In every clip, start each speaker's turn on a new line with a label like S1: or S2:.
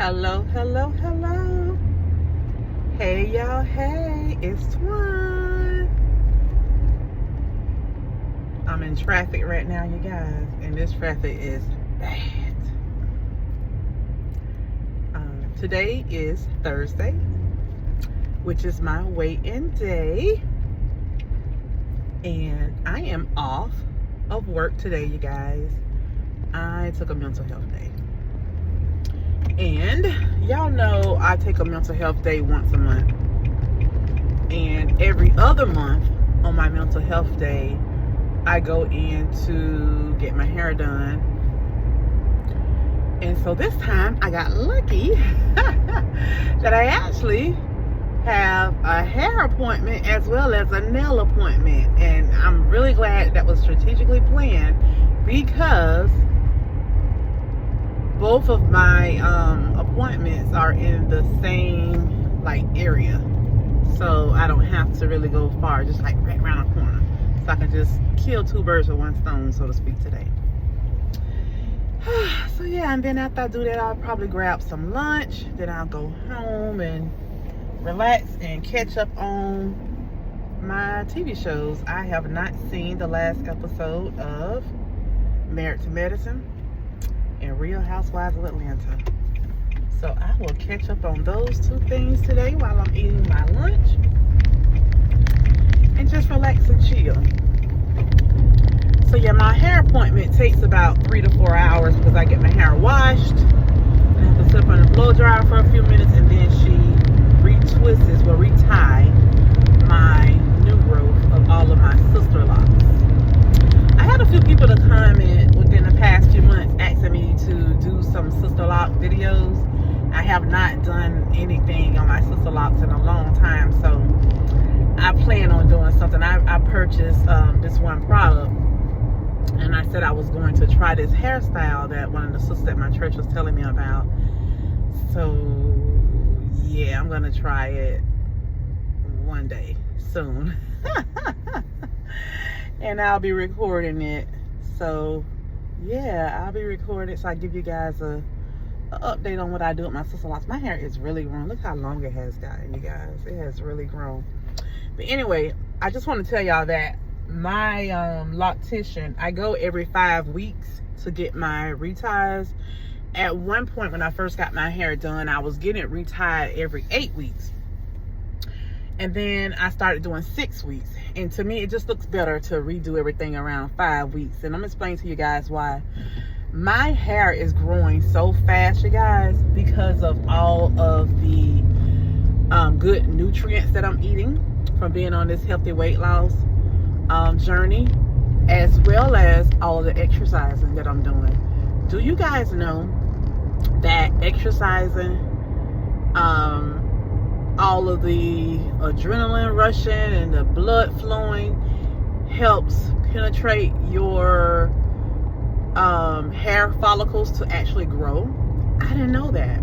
S1: Hello, hello, hello. Hey, y'all. Hey, it's Twan. I'm in traffic right now, you guys, and this traffic is bad. Today is Thursday, which is my weigh-in day, and I am off of work today, you guys. I took a mental health day. And y'all know I take a mental health day once a month. And every other month on my mental health day, I go in to get my hair done. And so this time I got lucky that I actually have a hair appointment as well as a nail appointment. And I'm really glad that was strategically planned because both of my appointments are in the same area, so I don't have to really go far, just right around the corner, so I can just kill two birds with one stone, so to speak, today. So yeah, and then after I do that, I'll probably grab some lunch, then I'll go home and relax and catch up on my TV shows. I have not seen the last episode of Married to Medicine and Real Housewives of Atlanta. So I will catch up on those two things today while I'm eating my lunch and just relax and chill. So yeah, my hair appointment takes about 3 to 4 hours because I get my hair washed and I have to sit up on the blow dryer for a few minutes, and then she retie my new growth of all of my Sistalocks. I had a few people to comment within the past few months asking me to do some Sistalock videos. I have not done anything on my Sistalocks in a long time, so I plan on doing something. I purchased this one product, and I said I was going to try this hairstyle that one of the sisters at my church was telling me about. So yeah, I'm gonna try it one day soon. And I'll be recording it. So yeah, I'll be recording it, so I give you guys a update on what I do with my Sistalocks. My hair is really grown. Look how long it has gotten, you guys. It has really grown. But anyway, I just want to tell y'all that my loctician, I go every 5 weeks to get my reties. At one point when I first got my hair done, I was getting it retied every 8 weeks. And then I started doing 6 weeks. And to me, it just looks better to redo everything around 5 weeks. And I'm going to explain to you guys why. My hair is growing so fast, you guys, because of all of the good nutrients that I'm eating from being on this healthy weight loss journey, as well as all of the exercising that I'm doing. Do you guys know that exercising, all of the adrenaline rushing and the blood flowing helps penetrate your hair follicles to actually grow? I didn't know that.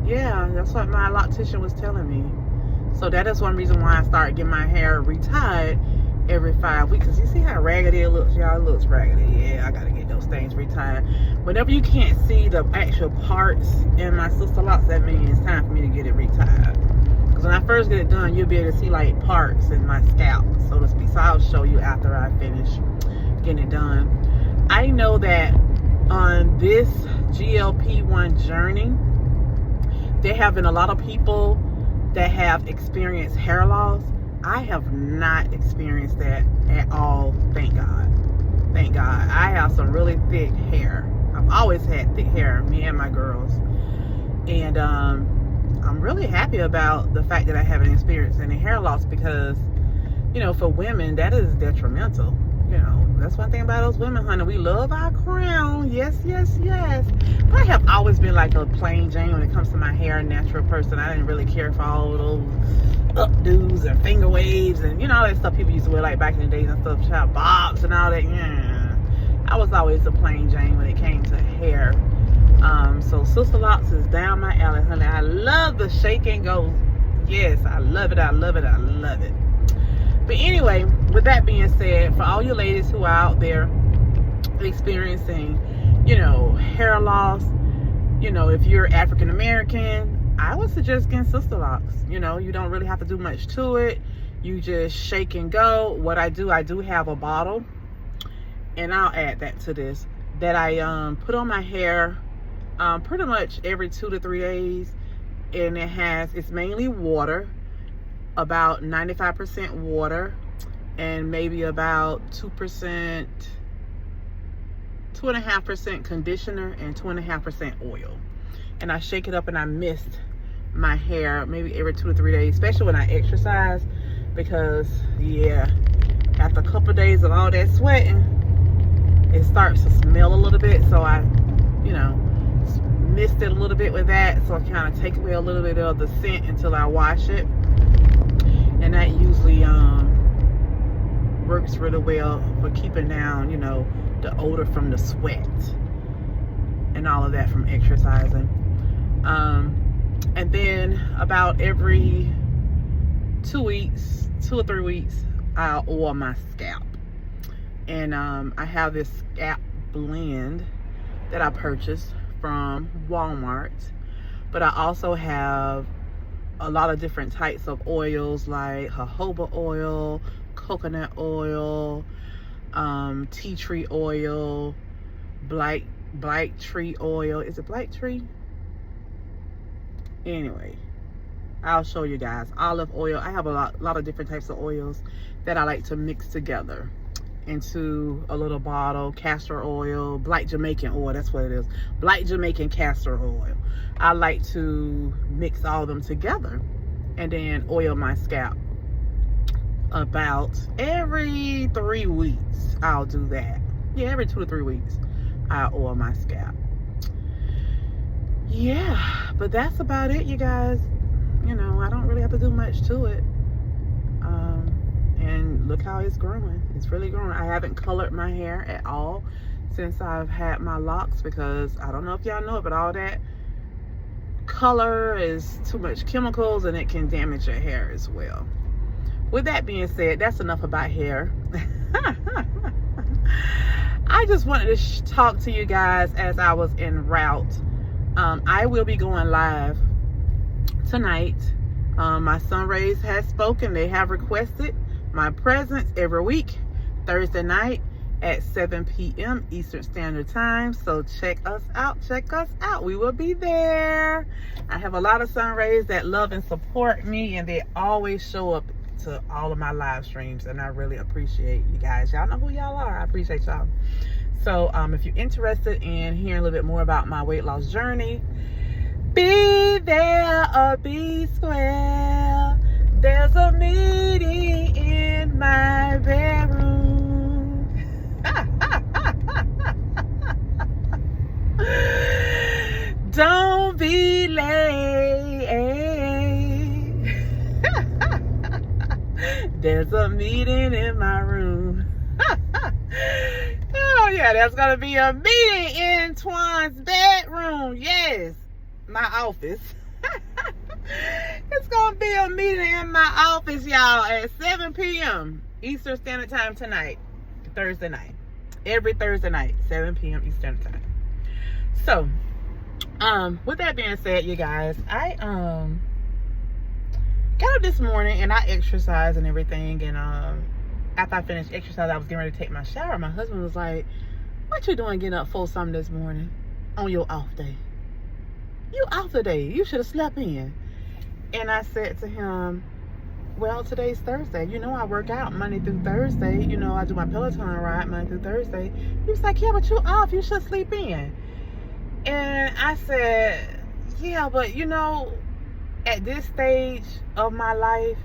S1: Yeah, that's what my loctician was telling me. So that is one reason why I started getting my hair retied every 5 weeks. Because you see how raggedy it looks, y'all? It looks raggedy. Yeah, I gotta get those things retied. Whenever you can't see the actual parts in my Sistalocks, that means it's time for me to get it retied. Because when I first get it done, you'll be able to see parts in my scalp, so to speak. So I'll show you after I finish getting it done. I know that on this GLP-1 journey, there have been a lot of people that have experienced hair loss. I have not experienced that at all, thank God. Thank God. I have some really thick hair. I've always had thick hair, me and my girls. And I'm really happy about the fact that I haven't experienced any hair loss because, for women, that is detrimental. That's one thing about us women, honey. We love our crown. Yes, yes, yes. But I have always been like a plain Jane when it comes to my hair, natural person. I didn't really care for all those updos and finger waves and, all that stuff people used to wear back in the days and stuff, child bobs and all that. Yeah. I was always a plain Jane when it came to hair. So Sistalocks is down my alley, honey. I love the shake and go. Yes, I love it. I love it. I love it. But anyway, with that being said, for all you ladies who are out there experiencing, hair loss, You know, if you're African American, I would suggest getting Sistalocks. You know, you don't really have to do much to it. You just shake and go. What I do have a bottle, and I'll add that to this, that I put on my hair pretty much every 2 to 3 days. And it's mainly water, about 95% water, and maybe about 2.5% conditioner and 2.5% oil. And I shake it up and I mist my hair maybe every 2 to 3 days, especially when I exercise, because yeah, after a couple of days of all that sweating, it starts to smell a little bit. So I, you know, mist it a little bit with that, so I kind of take away a little bit of the scent until I wash it. And that usually works really well for keeping down, you know, the odor from the sweat and all of that from exercising. And then about every 2 weeks, 2 or 3 weeks, I'll oil my scalp. And I have this scalp blend that I purchased from Walmart, but I also have a lot of different types of oils, like jojoba oil, coconut oil, tea tree oil, black tree oil. Is it black tree? Anyway, I'll show you guys. Olive oil. I have a lot of different types of oils that I like to mix together into a little bottle. Castor oil, black Jamaican oil, that's what it is. Black Jamaican castor oil. I like to mix all of them together and then oil my scalp. About every 3 weeks, I'll do that. Yeah, every 2 to 3 weeks, I'll oil my scalp. Yeah, but that's about it, you guys. You know, I don't really have to do much to it. And look how it's growing. It's really growing. I haven't colored my hair at all since I've had my locks, because I don't know if y'all know it, but all that color is too much chemicals and it can damage your hair as well. With that being said, that's enough about hair. I just wanted to talk to you guys as I was en route. I will be going live tonight. My Sun Rays has spoken. They have requested my presence every week, Thursday night at 7 p.m. Eastern Standard Time. So check us out. Check us out. We will be there. I have a lot of Sun Rays that love and support me, and they always show up to all of my live streams, and I really appreciate you guys. Y'all know who y'all are. I appreciate y'all. So if you're interested in hearing a little bit more about my weight loss journey, be there or be square. There's a meeting in my bedroom. Don't be late. There's a meeting in my room. Oh yeah, there's gonna be a meeting in Twan's bedroom. Yes, my office. It's gonna be a meeting in my office, y'all, at 7 p.m. Eastern Standard Time tonight, Thursday night. Every Thursday night, 7 p.m. Eastern Time. So, with that being said, you guys, I got up this morning and I exercised and everything, and after I finished exercise, I was getting ready to take my shower. My husband was like, "What you doing getting up for something this morning on your off day? You off today. You should have slept in." And I said to him, "Well, today's Thursday. You know I work out Monday through Thursday. You know I do my Peloton ride Monday through Thursday." He was like, "Yeah, but you off. You should sleep in." And I said, "Yeah, but you know, at this stage of my life,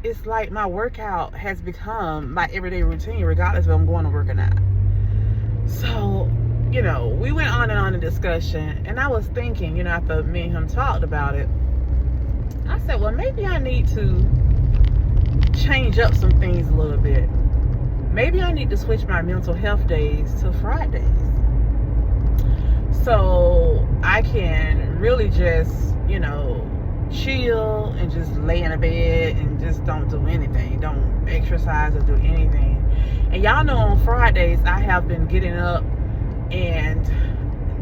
S1: it's like my workout has become my everyday routine, regardless if I'm going to work or not." So, you know, we went on and on in discussion, and I was thinking, you know, after me and him talked about it, I said, well, maybe I need to change up some things a little bit. Maybe I need to switch my mental health days to Fridays, so I can really just, you know, chill and just lay in a bed and just don't do anything, don't exercise or do anything. And y'all know on Fridays I have been getting up and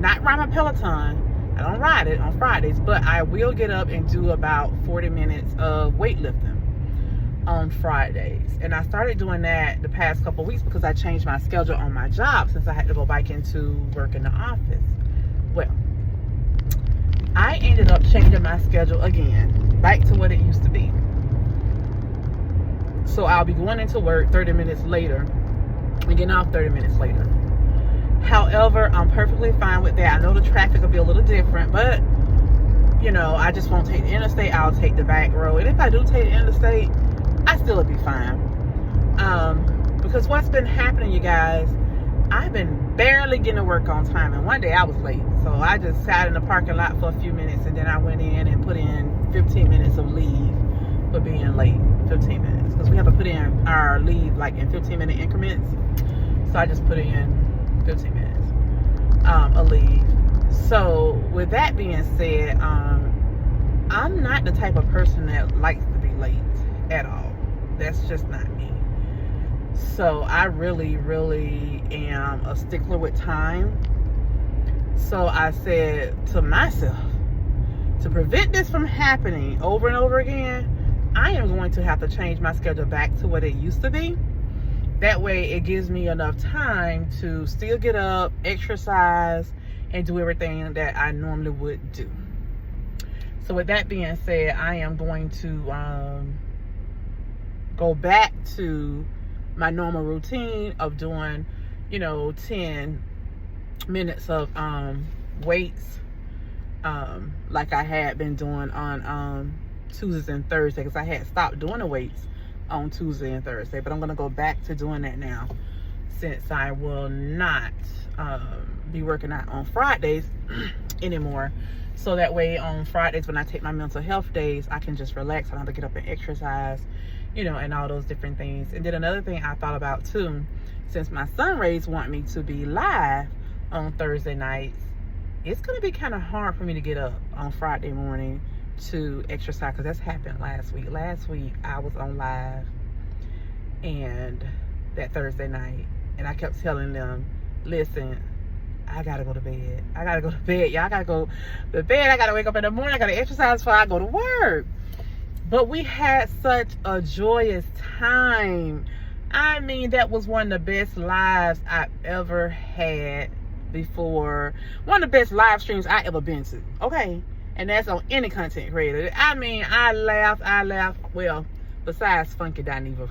S1: not ride my Peloton, I don't ride it on Fridays, but I will get up and do about 40 minutes of weightlifting on Fridays. And I started doing that the past couple of weeks because I changed my schedule on my job since I had to go back into work in the office. Well, I ended up changing my schedule again, back to what it used to be. So I'll be going into work 30 minutes later and getting off 30 minutes later. However, I'm perfectly fine with that. I know the traffic will be a little different, but you know, I just won't take the interstate. I'll take the back road. And if I do take the interstate, I still will be fine. Because what's been happening, you guys, I've been barely getting to work on time. And one day I was late. So I just sat in the parking lot for a few minutes and then I went in and put in 15 minutes of leave for being late. 15 minutes. Because we have to put in our leave like in 15-minute increments. So I just put in 15 minutes of leave. So with that being said, I'm not the type of person that likes to be late at all. That's just not me. So I really am a stickler with time. So I said to myself, to prevent this from happening over and over again, I am going to have to change my schedule back to what it used to be. That way it gives me enough time to still get up, exercise, and do everything that I normally would do. So with that being said, I am going to go back to my normal routine of doing, 10 minutes of weights like I had been doing on Tuesdays and Thursdays, because I had stopped doing the weights on Tuesday and Thursday, but I'm going to go back to doing that now since I will not be working out on Fridays anymore. So that way on Fridays when I take my mental health days, I can just relax. I don't have to get up and exercise, and all those different things. And then another thing I thought about too, since my sunrays want me to be live on Thursday nights, it's going to be kind of hard for me to get up on Friday morning to exercise, because that's happened last week. Last week I was on live and that Thursday night, and I kept telling them, listen, I gotta go to bed. I gotta go to bed. Y'all gotta go to bed. I gotta wake up in the morning. I gotta exercise before I go to work. But we had such a joyous time. I mean, that was one of the best lives I've ever had before. One of the best live streams I ever been to. Okay. And that's on any content creator. I mean, I laughed. Well, besides Funky Dineva.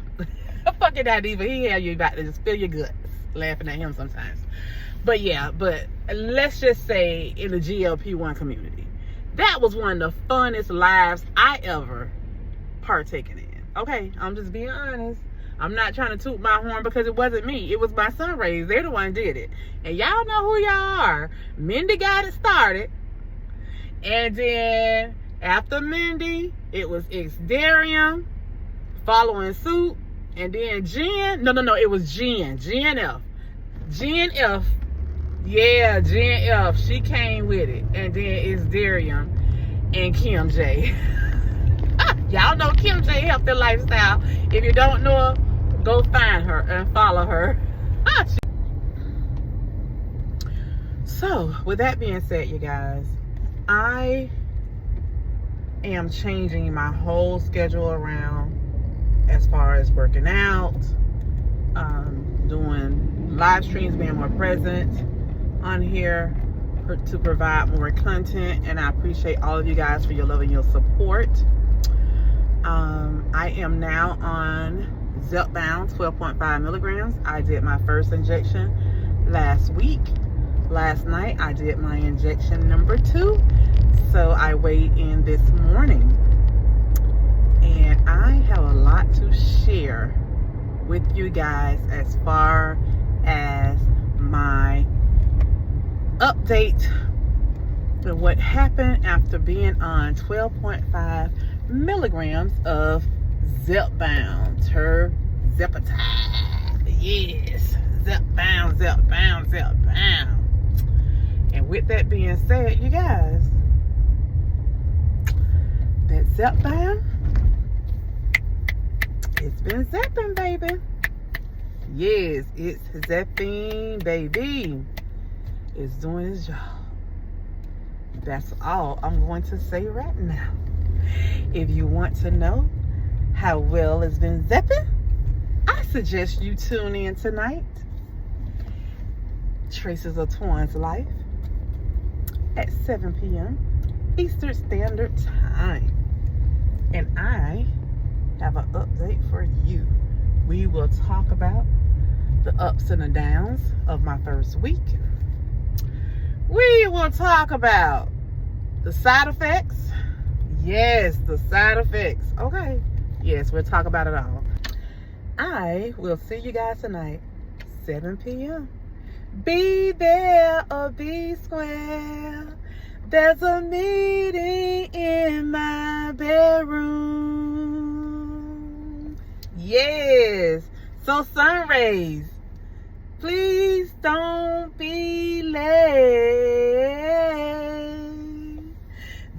S1: Funky Dineva, he had you about to just spill your guts laughing at him sometimes. But yeah, but let's just say in the GLP-1 community, that was one of the funnest lives I ever partaken in. Okay, I'm just being honest. I'm not trying to toot my horn because it wasn't me. It was my sunrays. They're the one did it. And y'all know who y'all are. Mindy got it started. And then after Mindy, it was Xdarium following suit. And then Jen. No, it was Jen. GNF. GNF. Yeah, GNF. She came with it. And then Xdarium and Kim J. Y'all know Kim J Healthy Lifestyle. If you don't know her, go find her and follow her. So, with that being said, you guys, I am changing my whole schedule around as far as working out, doing live streams, being more present on here to provide more content. And I appreciate all of you guys for your love and your support. I am now on Zepbound 12.5 milligrams. I did my first injection last week. Last night I did my injection number 2. So I weighed in this morning. And I have a lot to share with you guys as far as my update of what happened after being on 12.5 milligrams of Zepbound, tirzepatide. Yes, Zepbound. And with that being said, you guys, that Zepbound, it's been zepping, baby. Yes, it's zepping, baby. It's doing its job. That's all I'm going to say right now. If you want to know how well it's been zepping, I suggest you tune in tonight. Traces of Twauns Life at 7 p.m. Eastern Standard Time. And I have an update for you. We will talk about the ups and the downs of my first week. We will talk about the side effects. Yes, the side effects. Okay. Yes, we'll talk about it all. I will see you guys tonight, 7 p.m. Be there or be square. There's a meeting in my bedroom. Yes. So sun rays, please don't be late.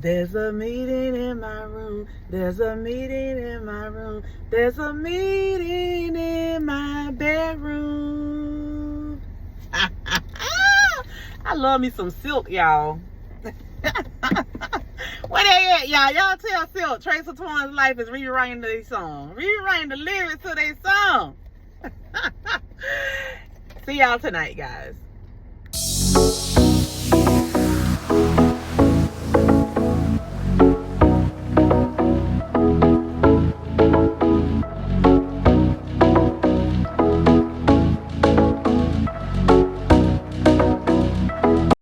S1: There's a meeting in my room. There's a meeting in my room. There's a meeting in my bedroom. I love me some Silk, y'all. Where they at, y'all? Y'all tell Silk TracesOfTwaunsLife is rewriting their song. Rewriting the lyrics to their song. See y'all tonight, guys.